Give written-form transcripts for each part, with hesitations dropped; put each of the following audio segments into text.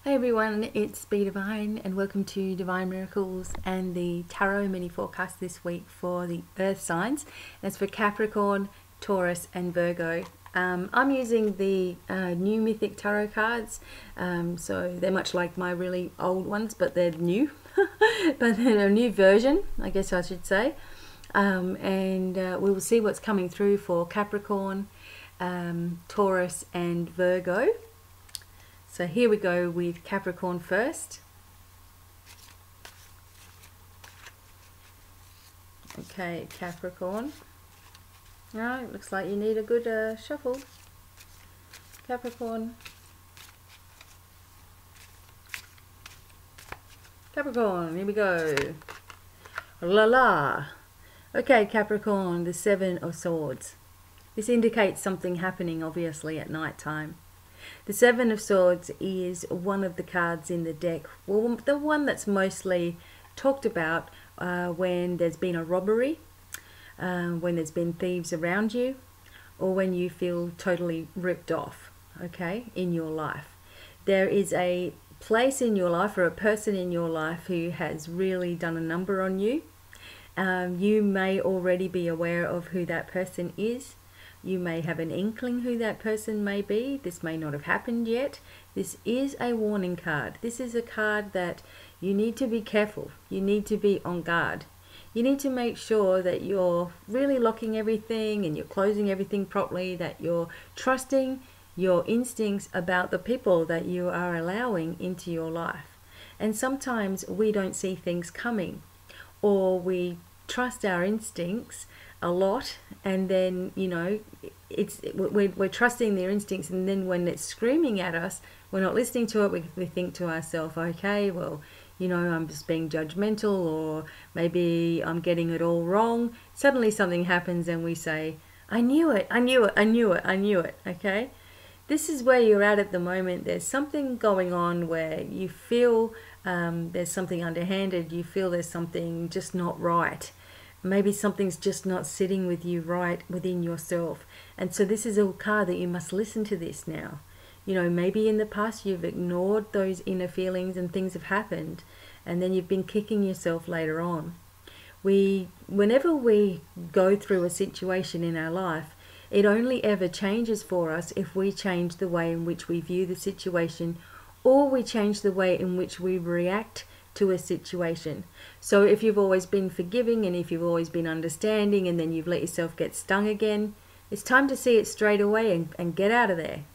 Hey everyone, it's BDevine and welcome to Divine Miracles and the Tarot mini forecast this week for the Earth signs. That's for Capricorn, Taurus and Virgo. I'm using the new Mythic Tarot cards, so they're much like my really old ones, but they're new, but they're a new version, I guess I should say. We will see what's coming through for Capricorn, Taurus and Virgo. So here we go with Capricorn first. Okay, Capricorn. Alright, looks like you need a good shuffle. Capricorn. Capricorn, here we go. La la. Okay, Capricorn, the Seven of Swords. This indicates something happening, obviously, at night time. The Seven of Swords is one of the cards in the deck, well, the one that's mostly talked about when there's been a robbery, when there's been thieves around you, or when you feel totally ripped off, okay, in your life. There is a place in your life or a person in your life who has really done a number on you. You may already be aware of who that person is. You may have an inkling who that person may be. This may not have happened yet. This is a warning card. This is a card that you need to be careful. You need to be on guard. You need to make sure that you're really locking everything and you're closing everything properly, that you're trusting your instincts about the people that you are allowing into your life. And sometimes we don't see things coming, or trust our instincts a lot, and then we're trusting their instincts, and then when it's screaming at us, we're not listening to it. We think to ourselves, okay, well, I'm just being judgmental, or maybe I'm getting it all wrong. Suddenly something happens and we say, I knew it, I knew it, I knew it, I knew it. Okay, this is where you're at the moment. There's something going on where you feel there's something underhanded. You feel there's something just not right. Maybe something's just not sitting with you right within yourself. And so this is a card that you must listen to this now. Maybe in the past you've ignored those inner feelings and things have happened, and then you've been kicking yourself later on. Whenever we go through a situation in our life, it only ever changes for us if we change the way in which we view the situation, or we change the way in which we react to a situation. So if you've always been forgiving and if you've always been understanding, and then you've let yourself get stung again, it's time to see it straight away and get out of there.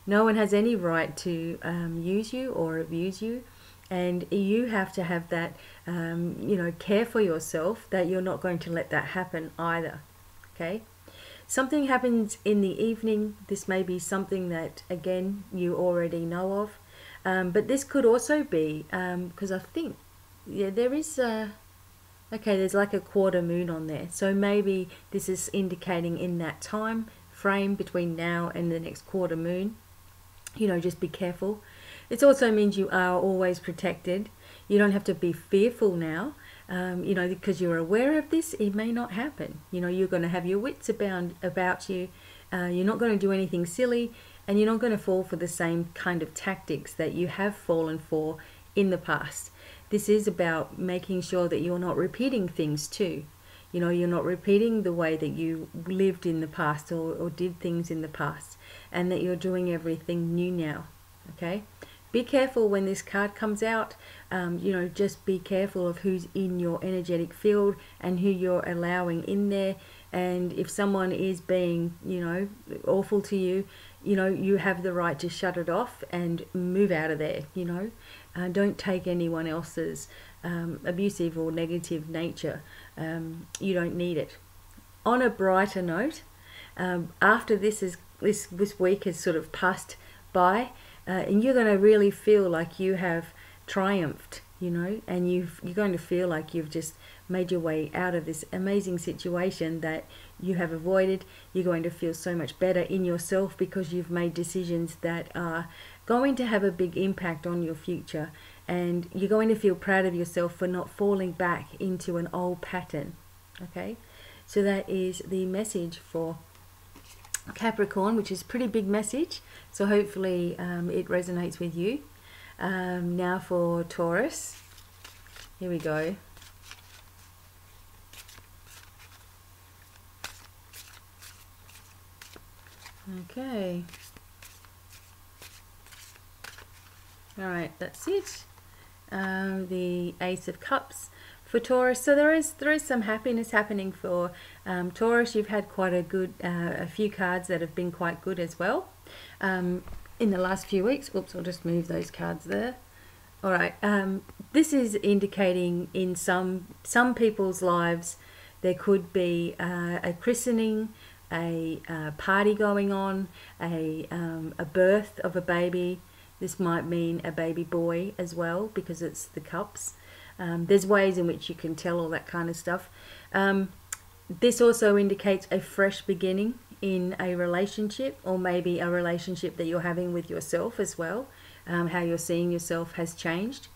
No one has any right to use you or abuse you, and you have to have that care for yourself that you're not going to let that happen either. Okay, something happens in the evening. This may be something that, again, you already know of. But this could also be, because I think, there is, there's like a quarter moon on there. So maybe this is indicating in that time frame between now and the next quarter moon, just be careful. It also means you are always protected. You don't have to be fearful now, because you're aware of this. It may not happen. You're going to have your wits about you. You're not going to do anything silly. And you're not going to fall for the same kind of tactics that you have fallen for in the past. This is about making sure that you're not repeating things too. You're not repeating the way that you lived in the past or did things in the past, and that you're doing everything new now. Okay? Be careful when this card comes out. Just be careful of who's in your energetic field and who you're allowing in there. And if someone is being, awful to you, you have the right to shut it off and move out of there. Don't take anyone else's abusive or negative nature. You don't need it. On a brighter note, after this week has sort of passed by, and you're going to really feel like you have triumphed, and you're going to feel like you've just made your way out of this amazing situation that you have avoided. You're going to feel so much better in yourself because you've made decisions that are going to have a big impact on your future, and you're going to feel proud of yourself for not falling back into an old pattern. Okay, so that is the message for Capricorn, which is a pretty big message, so hopefully it resonates with you. Now for Taurus. Here we go. Okay. Alright, that's it. The Ace of Cups for Taurus. So there is some happiness happening for Taurus. You've had quite a few cards that have been quite good as well in the last few weeks. Oops, I'll just move those cards there. Alright, this is indicating in some people's lives there could be a christening, a party going on, a birth of a baby. This might mean a baby boy as well, because it's the cups. There's ways in which you can tell all that kind of stuff. This also indicates a fresh beginning in a relationship, or maybe a relationship that you're having with yourself as well. How you're seeing yourself has changed.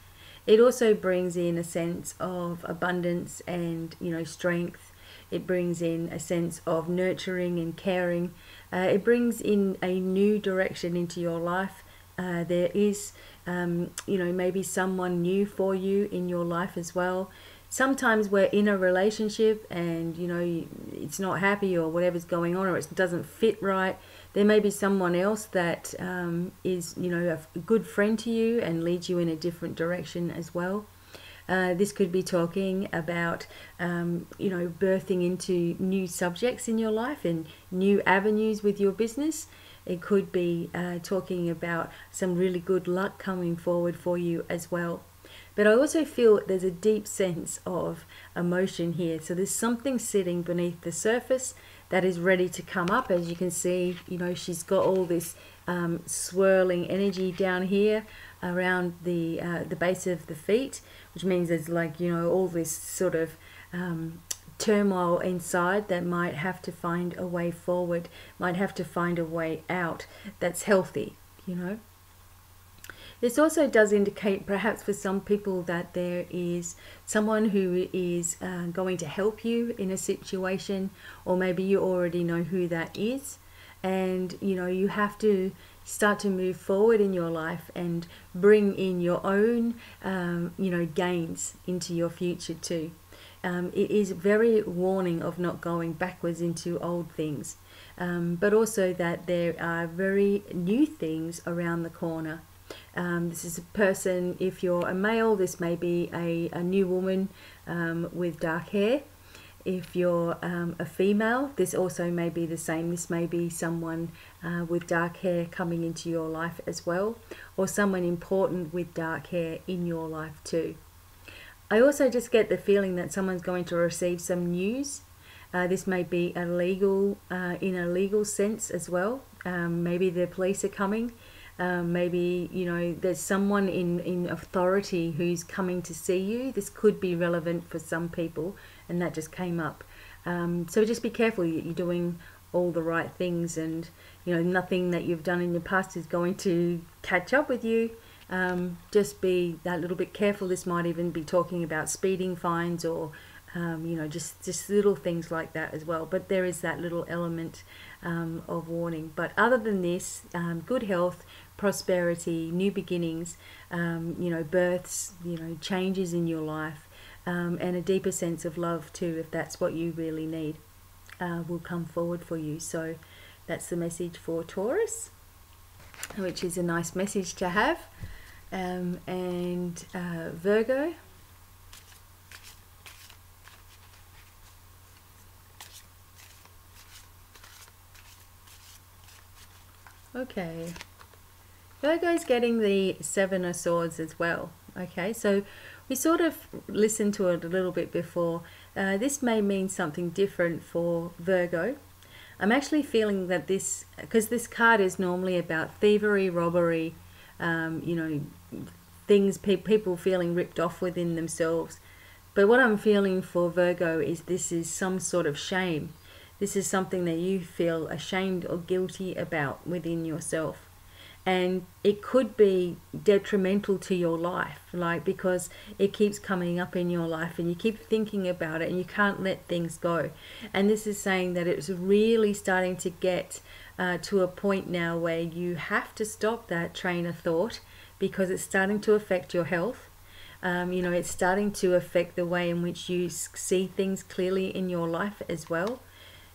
It also brings in a sense of abundance and, you know, strength. It brings in a sense of nurturing and caring. It brings in a new direction into your life. There is, you know, maybe someone new for you in your life as well. Sometimes we're in a relationship and, you know, it's not happy or whatever's going on, or it doesn't fit right. There may be someone else that is, you know, a good friend to you and leads you in a different direction as well. This could be talking about, you know, birthing into new subjects in your life and new avenues with your business. It could be talking about some really good luck coming forward for you as well. But I also feel there's a deep sense of emotion here. So there's something sitting beneath the surface that is ready to come up. As you can see, you know, she's got all this swirling energy down here around the base of the feet, which means there's, like, you know, all this sort of turmoil inside that might have to find a way forward, might have to find a way out that's healthy, you know. This also does indicate perhaps for some people that there is someone who is going to help you in a situation, or maybe you already know who that is, and, you know, you have to start to move forward in your life and bring in your own, you know, gains into your future too. It is very warning of not going backwards into old things, but also that there are very new things around the corner. This is a person, if you're a male, this may be a new woman with dark hair. If you're a female, this also may be the same. This may be someone with dark hair coming into your life as well, or someone important with dark hair in your life too. I also just get the feeling that someone's going to receive some news. This may be a legal, in a legal sense as well. Maybe the police are coming. Maybe, you know, there's someone in authority who's coming to see you. This could be relevant for some people, and that just came up. So just be careful that you're doing all the right things, and, you know, nothing that you've done in your past is going to catch up with you. Just be that little bit careful. This might even be talking about speeding fines, or you know, just little things like that as well. But there is that little element of warning. But other than this, good health, prosperity, new beginnings, you know, births, you know, changes in your life, and a deeper sense of love too, if that's what you really need, will come forward for you. So that's the message for Taurus, which is a nice message to have. And Virgo. Okay, Virgo's getting the Seven of Swords as well. Okay, so we sort of listened to it a little bit before. This may mean something different for Virgo. I'm actually feeling that this, because this card is normally about thievery, robbery, you know, things, people feeling ripped off within themselves. But what I'm feeling for Virgo is this is some sort of shame. This is something that you feel ashamed or guilty about within yourself. and it could be detrimental to your life, like, because it keeps coming up in your life and you keep thinking about it and you can't let things go. And this is saying that it's really starting to get to a point now where you have to stop that train of thought, because it's starting to affect your health. You know, it's starting to affect the way in which you see things clearly in your life as well.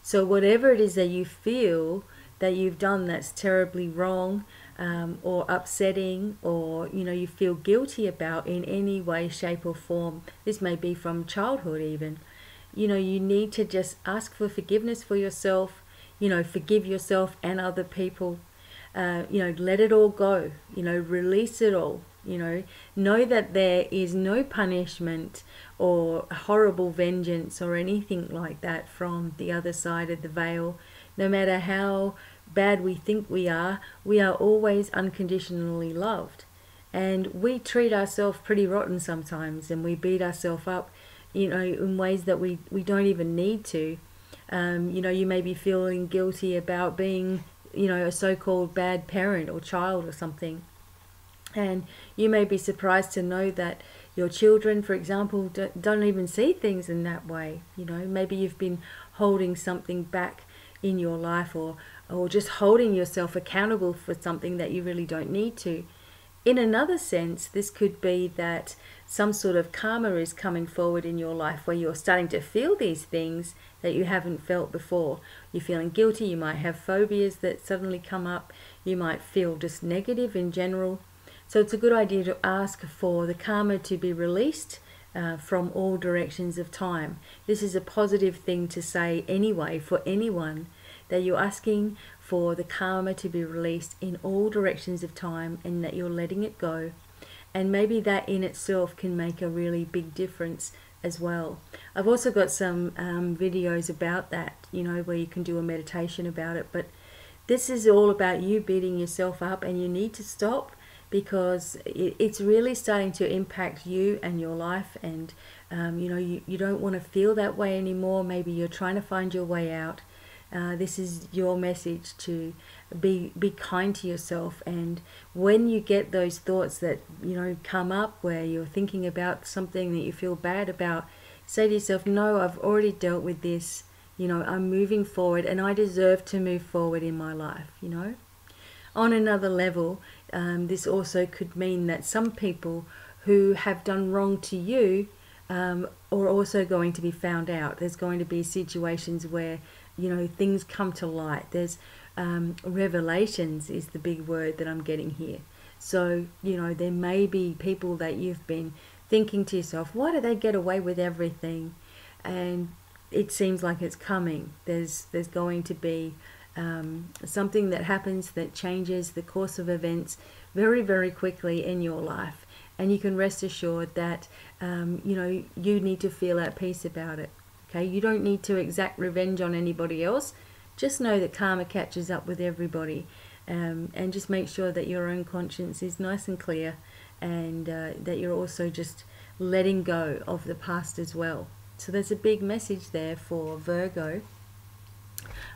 So whatever it is that you feel that you've done that's terribly wrong, or upsetting, or, you know, you feel guilty about in any way, shape or form, this may be from childhood even, you know, you need to just ask for forgiveness for yourself, you know, forgive yourself and other people, you know, let it all go, you know, release it all, you know that there is no punishment or horrible vengeance or anything like that from the other side of the veil. No matter how bad we think we are always unconditionally loved. And we treat ourselves pretty rotten sometimes, and we beat ourselves up, you know, in ways that we don't even need to. You know, you may be feeling guilty about being, you know, a so-called bad parent or child or something. And you may be surprised to know that your children, for example, don't even see things in that way. You know, maybe you've been holding something back in your life, or just holding yourself accountable for something that you really don't need to. In another sense, this could be that some sort of karma is coming forward in your life where you're starting to feel these things that you haven't felt before. You're feeling guilty, you might have phobias that suddenly come up, you might feel just negative in general. So it's a good idea to ask for the karma to be released from all directions of time. This is a positive thing to say anyway for anyone, that you're asking for the karma to be released in all directions of time and that you're letting it go. And maybe that in itself can make a really big difference as well. I've also got some videos about that, you know, where you can do a meditation about it. But this is all about you beating yourself up, and you need to stop, because it's really starting to impact you and your life. And you know, you don't want to feel that way anymore. Maybe you're trying to find your way out. This is your message to be kind to yourself. And when you get those thoughts that, you know, come up where you're thinking about something that you feel bad about, say to yourself, no, I've already dealt with this, you know, I'm moving forward and I deserve to move forward in my life, you know. On another level, this also could mean that some people who have done wrong to you are also going to be found out. There's going to be situations where, you know, things come to light. There's revelations is the big word that I'm getting here. So, you know, there may be people that you've been thinking to yourself, why do they get away with everything? And it seems like it's coming. There's going to be something that happens that changes the course of events very, very quickly in your life. And you can rest assured that, you know, you need to feel at peace about it. Okay, you don't need to exact revenge on anybody else. Just know that karma catches up with everybody, and just make sure that your own conscience is nice and clear, and that you're also just letting go of the past as well. So there's a big message there for Virgo.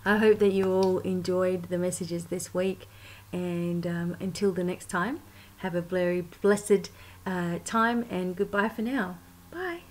I hope that you all enjoyed the messages this week, and until the next time, have a very blessed time, and goodbye for now. Bye.